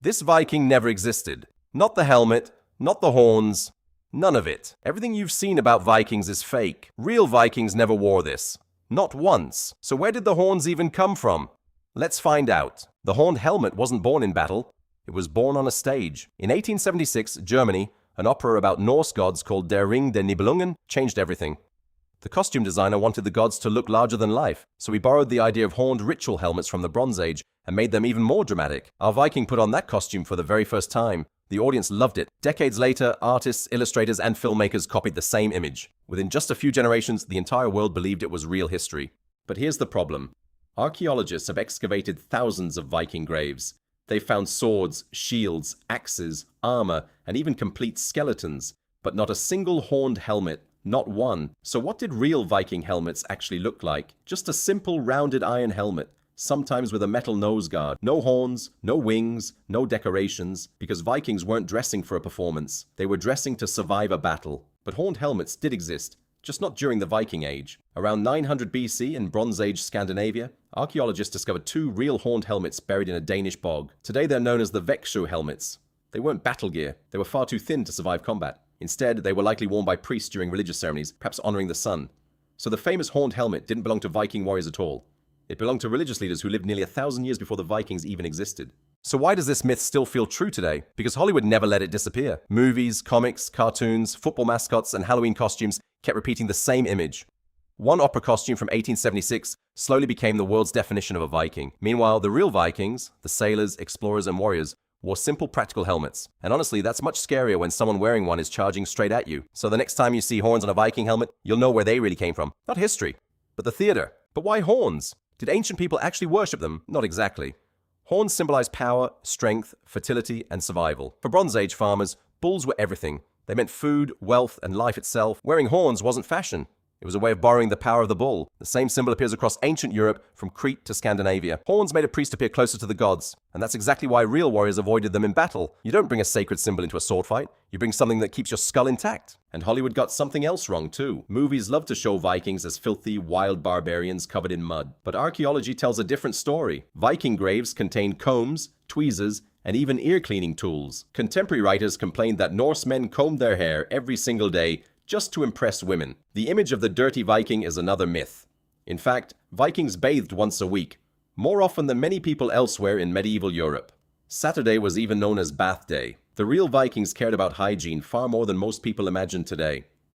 This Viking never existed. Not the helmet, not the horns, none of it. Everything you've seen about Vikings is fake. Real Vikings never wore this. Not once. So where did the horns even come from? Let's find out. The horned helmet wasn't born in battle. It was born on a stage. In 1876, Germany, an opera about Norse gods called Der Ring der Nibelungen changed everything. The costume designer wanted the gods to look larger than life, so he borrowed the idea of horned ritual helmets from the Bronze Age and made them even more dramatic. Our Viking put on that costume for the very first time. The audience loved it. Decades later, artists, illustrators, and filmmakers copied the same image. Within just a few generations, the entire world believed it was real history. But here's the problem. Archaeologists have excavated thousands of Viking graves. They've found swords, shields, axes, armor, and even complete skeletons, but not a single horned helmet, not one. So what did real Viking helmets actually look like? Just a simple rounded iron helmet, sometimes with a metal nose guard. No horns, no wings, no decorations, because Vikings weren't dressing for a performance. They were dressing to survive a battle. But horned helmets did exist, just not during the Viking Age. Around 900 BC in Bronze Age Scandinavia, archaeologists discovered 2 real horned helmets buried in a Danish bog. Today they're known as the Veksho helmets. They weren't battle gear. They were far too thin to survive combat. Instead, they were likely worn by priests during religious ceremonies, perhaps honoring the sun. So the famous horned helmet didn't belong to Viking warriors at all. It belonged to religious leaders who lived nearly 1,000 years before the Vikings even existed. So why does this myth still feel true today? Because Hollywood never let it disappear. Movies, comics, cartoons, football mascots, and Halloween costumes kept repeating the same image. One opera costume from 1876 slowly became the world's definition of a Viking. Meanwhile, the real Vikings, the sailors, explorers, and warriors, wore simple practical helmets. And honestly, that's much scarier when someone wearing one is charging straight at you. So the next time you see horns on a Viking helmet, you'll know where they really came from. Not history, but the theater. But why horns? Did ancient people actually worship them? Not exactly. Horns symbolize power, strength, fertility, and survival. For Bronze Age farmers, bulls were everything. They meant food, wealth, and life itself. Wearing horns wasn't fashion. It was a way of borrowing the power of the bull. The same symbol appears across ancient Europe, from Crete to Scandinavia. Horns made a priest appear closer to the gods, and that's exactly why real warriors avoided them in battle. You don't bring a sacred symbol into a sword fight. You bring something that keeps your skull intact. And Hollywood got something else wrong too. Movies love to show Vikings as filthy, wild barbarians covered in mud. But archaeology tells a different story. Viking graves contain combs, tweezers, and even ear-cleaning tools. Contemporary writers complained that Norse men combed their hair every single day just to impress women. The image of the dirty Viking is another myth. In fact, Vikings bathed once a week, more often than many people elsewhere in medieval Europe. Saturday was even known as Bath Day. The real Vikings cared about hygiene far more than most people imagine today.